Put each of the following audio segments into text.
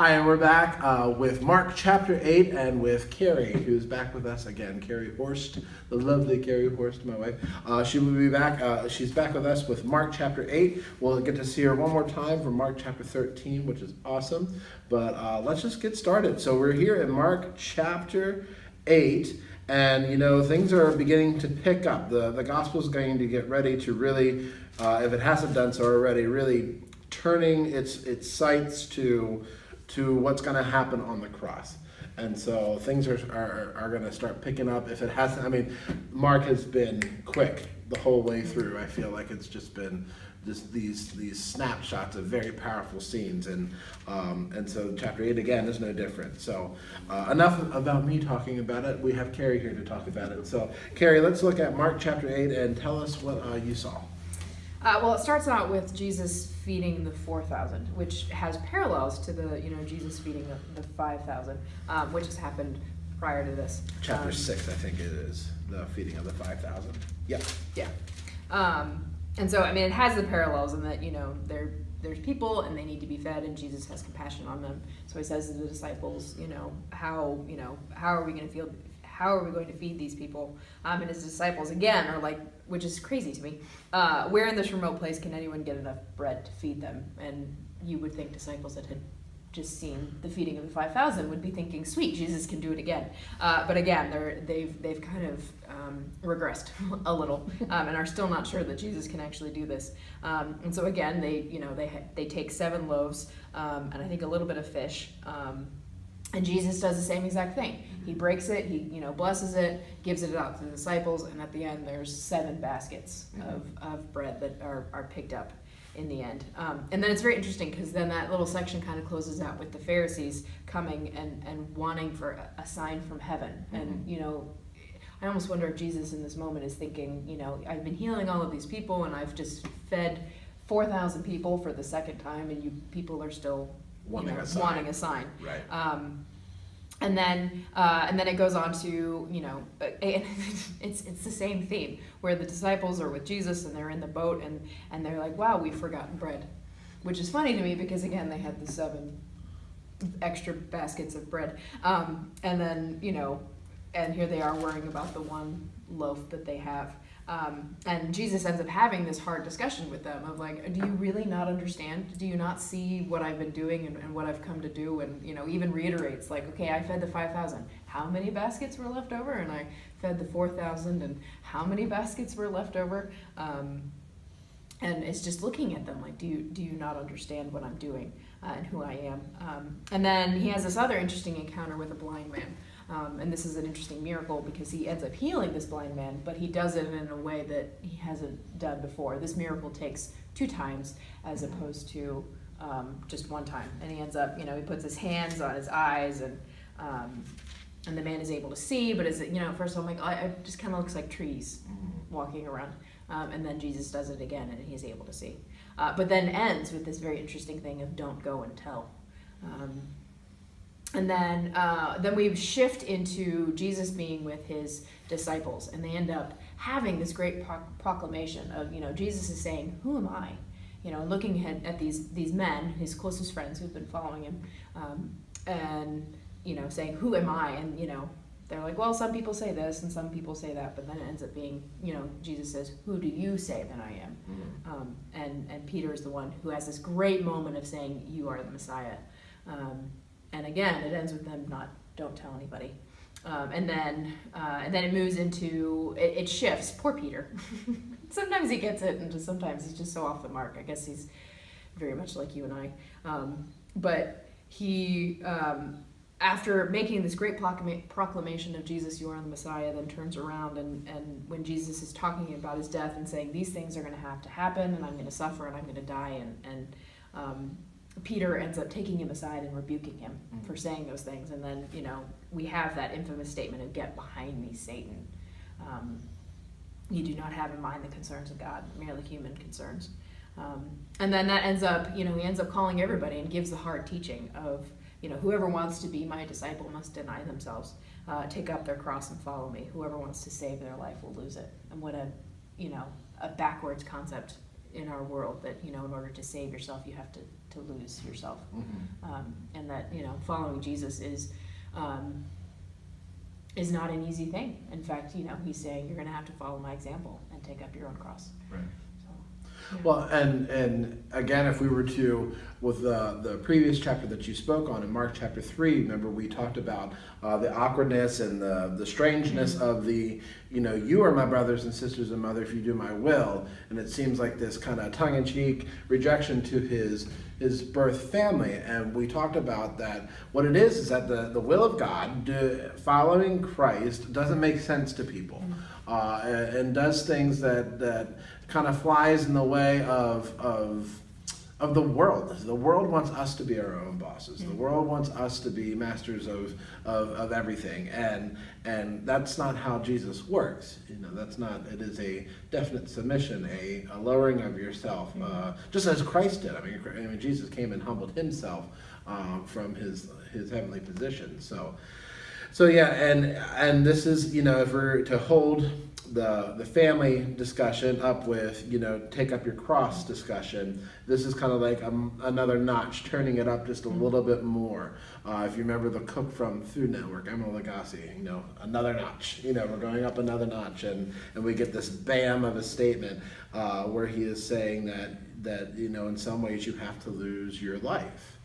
Hi, and we're back with Mark chapter 8 and with Carrie, who's back with us again. Carrie Horst, the lovely Carrie Horst, my wife. She will be back. She's back with us with Mark chapter 8. We'll get to see her one more time for Mark chapter 13, which is awesome. But let's just get started. So we're here in Mark chapter 8. And, you know, things are beginning to pick up. The gospel is going to get ready to really, if it hasn't done so already, really turning its sights to what's going to happen on the cross. And so things are going to start picking up. If it hasn't, I mean, Mark has been quick the whole way through. I feel like it's just been just these snapshots of very powerful scenes. And so chapter 8 again is no different. So enough about me talking about it. We have Carrie here to talk about it. So Carrie, let's look at Mark chapter 8 and tell us what you saw. Well, it starts out with Jesus feeding the 4,000, which has parallels to the, Jesus feeding the 5,000, which has happened prior to this. Chapter 6, I think it is, the feeding of the 5,000. Yeah. Yeah. And so, I mean, it has the parallels in that, there's people and they need to be fed, and Jesus has compassion on them. So he says to the disciples, how are we going to feel? How are we going to feed these people? And his disciples, again, are like, which is crazy to me, where in this remote place can anyone get enough bread to feed them? And you would think disciples that had just seen the feeding of the 5,000 would be thinking, sweet, Jesus can do it again. But again, they've kind of regressed a little and are still not sure that Jesus can actually do this. And so again, they take 7 loaves and I think a little bit of fish. And Jesus does the same exact thing. He breaks it, he blesses it, gives it out to the disciples, and at the end there's 7 baskets of bread that are picked up in the end. And then it's very interesting because then that little section kind of closes out with the Pharisees coming and wanting for a sign from heaven. And I almost wonder if Jesus in this moment is thinking, I've been healing all of these people and I've just fed 4,000 people for the second time, and you people are still wanting a sign. Right. And then it goes on to, it's the same theme where the disciples are with Jesus and they're in the boat and they're like, wow, we've forgotten bread, which is funny to me because again, they had the 7 extra baskets of bread. And then, and here they are worrying about the 1 loaf that they have. And Jesus ends up having this hard discussion with them of like, do you really not understand? Do you not see what I've been doing and what I've come to do? And, even reiterates like, okay, I fed the 5,000. How many baskets were left over? And I fed the 4,000. And how many baskets were left over? And it's just looking at them like, do you not understand what I'm doing and who I am? And then he has this other interesting encounter with a blind man. And this is an interesting miracle because he ends up healing this blind man, but he does it in a way that he hasn't done before. This miracle takes 2 times as opposed to just 1 time. And he ends up, he puts his hands on his eyes and the man is able to see, but first I'm like, it just kind of looks like trees walking around. And then Jesus does it again and he's able to see. But then ends with this very interesting thing of don't go and tell. And then we shift into Jesus being with his disciples, and they end up having this great proclamation of, Jesus is saying, who am I? Looking at these men, his closest friends who've been following him, and, saying, who am I? And, they're like, well, some people say this and some people say that, but then it ends up being, Jesus says, who do you say that I am? And Peter is the one who has this great moment of saying, you are the Messiah. And again, it ends with them don't tell anybody. And then it moves into, it shifts. Poor Peter. Sometimes he gets it, and just sometimes he's just so off the mark. I guess he's very much like you and I. But he, after making this great proclamation of Jesus, you are the Messiah, then turns around and when Jesus is talking about his death and saying, these things are going to have to happen, and I'm going to suffer, and I'm going to die, and Peter ends up taking him aside and rebuking him for saying those things. And then, we have that infamous statement of get behind me, Satan. You do not have in mind the concerns of God, merely human concerns. And then that ends up, he ends up calling everybody and gives the hard teaching of, whoever wants to be my disciple must deny themselves, take up their cross and follow me. Whoever wants to save their life will lose it. And what a backwards concept in our world that, in order to save yourself, you have to to lose yourself. Mm-hmm. And that, you know, following Jesus is not an easy thing. In fact, you know, he's saying you're going to have to follow my example and take up your own cross. Right. So, yeah. Well, and again, if we were to, with the previous chapter that you spoke on in Mark chapter 3, remember we talked about the awkwardness and the strangeness of the, you know, you are my brothers and sisters and mother if you do my will. And it seems like this kind of tongue-in-cheek rejection to his birth family. And we talked about that what it is that the will of God, following Christ, doesn't make sense to people. And does things that kind of flies in the way of the world. The world wants us to be our own bosses. The world wants us to be masters of everything, and that's not how Jesus works. You know, that's not. It is a definite submission, a lowering of yourself, just as Christ did. I mean, Jesus came and humbled himself from his heavenly position. So yeah, and this is, you know, if we're to hold the family discussion up with, you know, take up your cross discussion, this is kind of like another notch, turning it up just a little bit more. If you remember the cook from Food Network, Emeril Lagasse, you know, another notch, you know, we're going up another notch, and we get this bam of a statement where he is saying that, you know, in some ways you have to lose your life.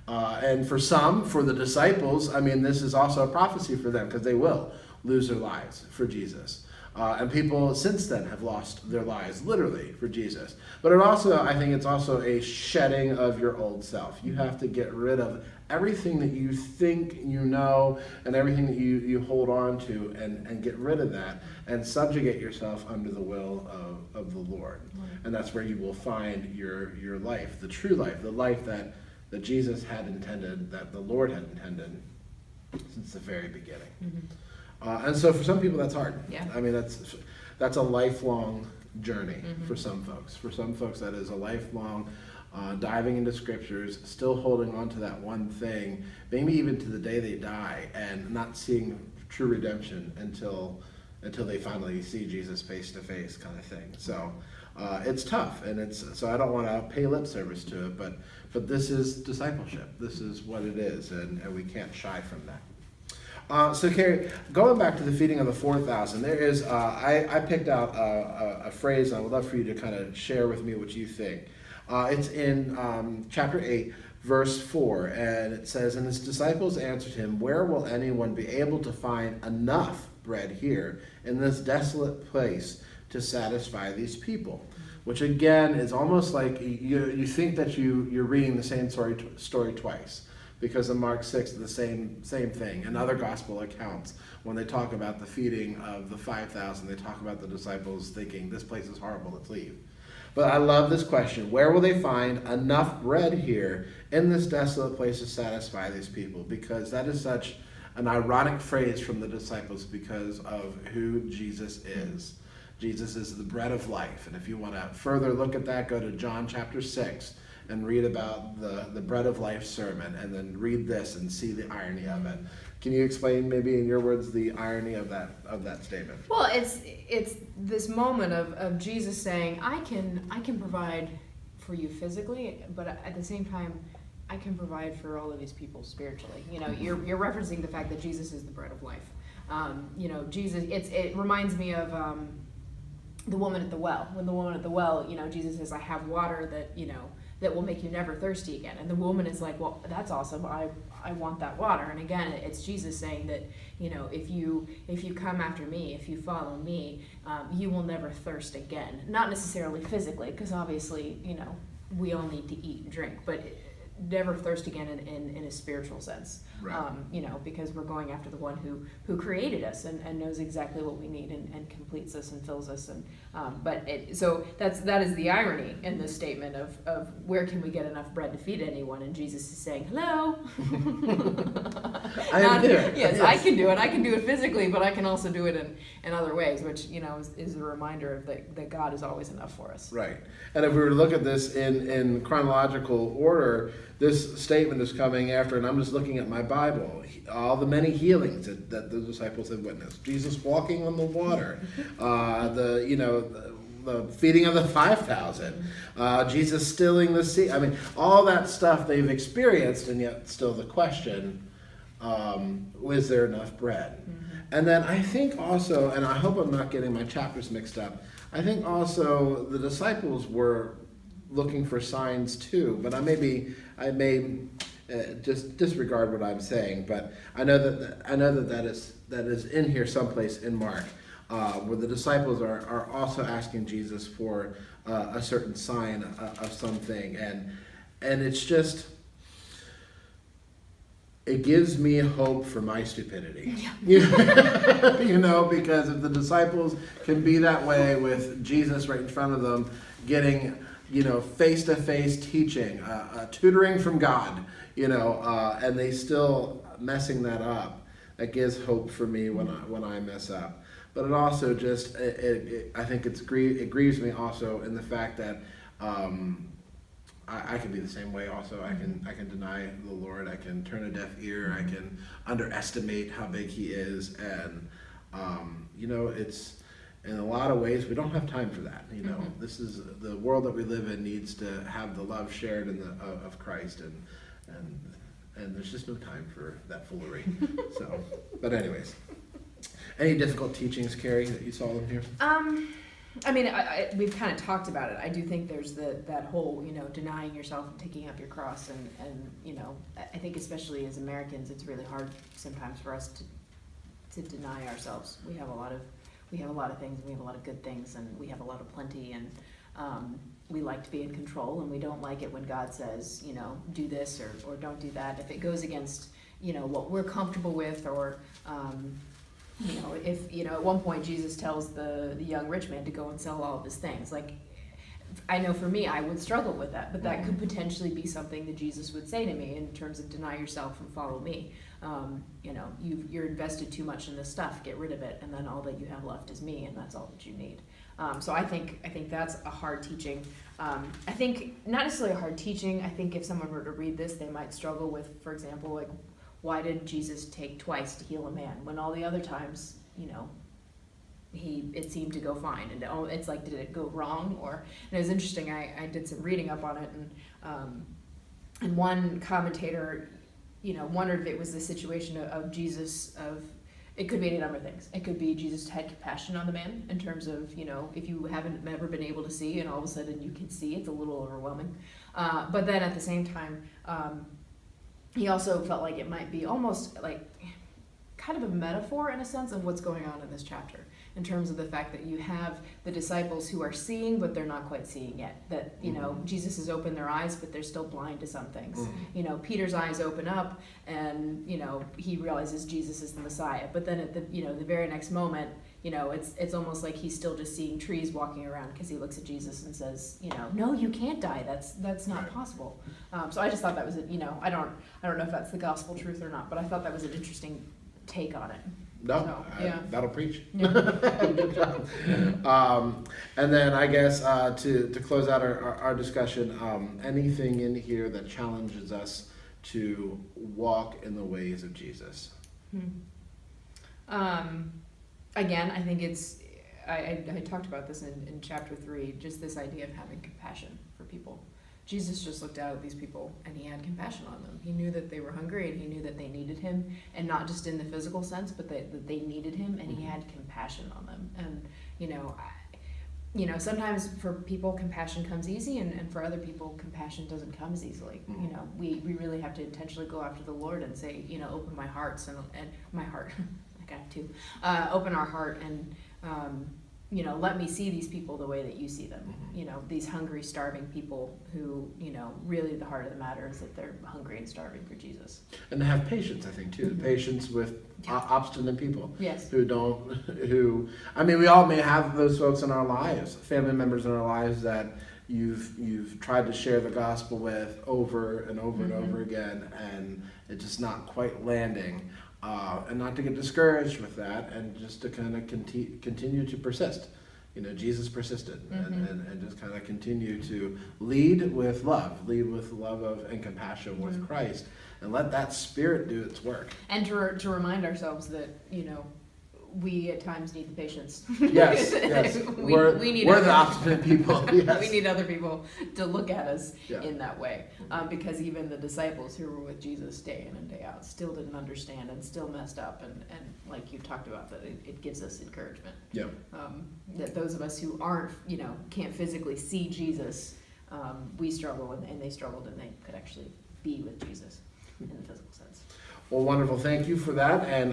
And for the disciples, I mean, this is also a prophecy for them, because they will lose their lives for Jesus. And people since then have lost their lives, literally, for Jesus. But I think it's also a shedding of your old self. You have to get rid of everything that you think you know and everything that you hold on to, and get rid of that and subjugate yourself under the will of the Lord. And that's where you will find your life, the true life, the life that Jesus had intended, that the Lord had intended since the very beginning. And so for some people that's hard. Yeah. I mean, that's a lifelong journey for some folks. For some folks that is a lifelong diving into scriptures, still holding on to that one thing, maybe even to the day they die, and not seeing true redemption until they finally see Jesus face to face, kind of thing. So it's tough, and so I don't want to pay lip service to it, but this is discipleship. This is what it is, and we can't shy from that. So Carrie, going back to the feeding of the 4,000, there is, I picked out a phrase, and I would love for you to kind of share with me what you think. It's in chapter 8, verse 4, and it says, "And his disciples answered him, 'Where will anyone be able to find enough bread here in this desolate place to satisfy these people?'" Which again is almost like you think that you're reading the same story twice. Because in Mark 6, the same thing. In other gospel accounts, when they talk about the feeding of the 5,000, they talk about the disciples thinking, this place is horrible, let's leave. But I love this question. Where will they find enough bread here in this desolate place to satisfy these people? Because that is such an ironic phrase from the disciples because of who Jesus is. Jesus is the bread of life. And if you want to further look at that, go to John chapter 6. And read about the bread of life sermon, and then read this and see the irony of it. Can you explain, maybe in your words, the irony of that statement? Well, it's this moment of Jesus saying, I can provide for you physically, but at the same time, I can provide for all of these people spiritually. You know, you're referencing the fact that Jesus is the bread of life. You know, Jesus. It reminds me of the woman at the well. When the woman at the well, you know, Jesus says, "I have water that, you know, that will make you never thirsty again." And the woman is like, well, that's awesome. I want that water. And again, it's Jesus saying that, you know, if you come after me, if you follow me, you will never thirst again. Not necessarily physically, because obviously, you know, we all need to eat and drink, but never thirst again in a spiritual sense. Right. You know, because we're going after the one who created us and knows exactly what we need and completes us and fills us. And so that is the irony in this statement of where can we get enough bread to feed anyone? And Jesus is saying, hello. I can do it. Yes, I can do it. I can do it physically, but I can also do it in other ways, which, you know, is a reminder of that God is always enough for us. Right. And if we were to look at this in chronological order, this statement is coming after, and I'm just looking at my Bible, all the many healings that the disciples had witnessed. Jesus walking on the water, the feeding of the 5,000, Jesus stilling the sea. I mean, all that stuff they've experienced, and yet still the question, was there enough bread? And then I think also, and I hope I'm not getting my chapters mixed up, I think also the disciples were looking for signs too, but I may just disregard what I'm saying, but I know that is in here someplace in Mark, where the disciples are also asking Jesus for a certain sign of something, and it's just, it gives me hope for my stupidity. Yeah. You know, because if the disciples can be that way with Jesus right in front of them, getting, face-to-face teaching, tutoring from God, and they still messing that up, that gives hope for me when I mess up. But it also just, I think it grieves me also in the fact that I can be the same way also. I can deny the Lord. I can turn a deaf ear. I can underestimate how big He is, and it's in a lot of ways we don't have time for that. This is the world that we live in needs to have the love shared of Christ, and there's just no time for that foolery. So, but anyways, any difficult teachings, Carrie, that you saw in here? I mean, we've kind of talked about it. I do think there's that whole, denying yourself and taking up your cross, and I think especially as Americans, it's really hard sometimes for us to deny ourselves. We have a lot of things, and we have a lot of good things, and we have a lot of plenty, and we like to be in control, and we don't like it when God says, do this or don't do that. If it goes against, what we're comfortable with, or if, at one point Jesus tells the young rich man to go and sell all of his things. Like, I know for me, I would struggle with that, but that could potentially be something that Jesus would say to me in terms of deny yourself and follow me. You're invested too much in this stuff, get rid of it, and then all that you have left is me, and that's all that you need. So I think that's a hard teaching. I think not necessarily a hard teaching. I think if someone were to read this, they might struggle with, for example, like, why did Jesus take twice to heal a man when all the other times, it seemed to go fine? And it's like, did it go wrong? And it was interesting. I did some reading up on it, and one commentator, wondered if it was the situation of Jesus it could be any number of things. It could be Jesus had compassion on the man in terms of, if you haven't ever been able to see and all of a sudden you can see, it's a little overwhelming. But then at the same time, he also felt like it might be almost like kind of a metaphor in a sense of what's going on in this chapter, in terms of the fact that you have the disciples who are seeing, but they're not quite seeing yet. That, Jesus has opened their eyes, but they're still blind to some things. Peter's eyes open up, and, he realizes Jesus is the Messiah. But then at the very next moment, it's almost like he's still just seeing trees walking around, because he looks at Jesus and says, no, you can't die. That's not possible. So I just thought that was, I don't know if that's the gospel truth or not, but I thought that was an interesting take on it. No, so, yeah. That'll preach. Yeah. Good job. And then I guess to close out our discussion, anything in here that challenges us to walk in the ways of Jesus? Again, I think I talked about this in chapter 3, just this idea of having compassion for people. Jesus just looked out at these people, and he had compassion on them. He knew that they were hungry, and he knew that they needed him, and not just in the physical sense, but that they needed him, and he had compassion on them. And, sometimes for people, compassion comes easy, and for other people, compassion doesn't come as easily. We really have to intentionally go after the Lord and say, open my hearts and my heart. I got to open our heart and let me see these people the way that you see them. These hungry, starving people who, really the heart of the matter is that they're hungry and starving for Jesus. And to have patience, I think, too. Patience with obstinate people. Yes. We all may have those folks in our lives, family members in our lives that you've tried to share the gospel with over and over and over again, and it's just not quite landing. And not to get discouraged with that, and just to kind of continue to persist. Jesus persisted, and just kind of continue to lead with love and compassion with Christ, and let that Spirit do its work. And to remind ourselves that, we at times need the patience. Yes, yes. We need we're other- the obstinate people. Yes. We need other people to look at us Yeah. in that way, because even the disciples who were with Jesus day in and day out still didn't understand and still messed up, and like you talked about, that it gives us encouragement. Yeah. That those of us who aren't, can't physically see Jesus, we struggle, and they struggled, and they could actually be with Jesus in the physical sense. Well, wonderful. Thank you for that. And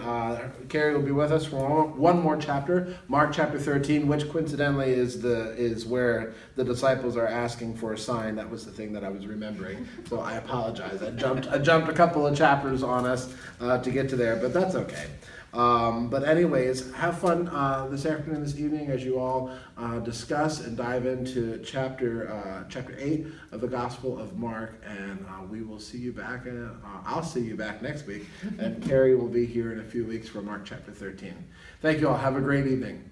Carrie will be with us for one more chapter, Mark chapter 13, which coincidentally is where the disciples are asking for a sign. That was the thing that I was remembering. So I apologize. I jumped a couple of chapters on us to get to there, but that's okay. But anyways, have fun this afternoon, this evening, as you all discuss and dive into chapter 8 of the Gospel of Mark, and we will see you back. I'll see you back next week, and Carrie will be here in a few weeks for Mark chapter 13. Thank you all. Have a great evening.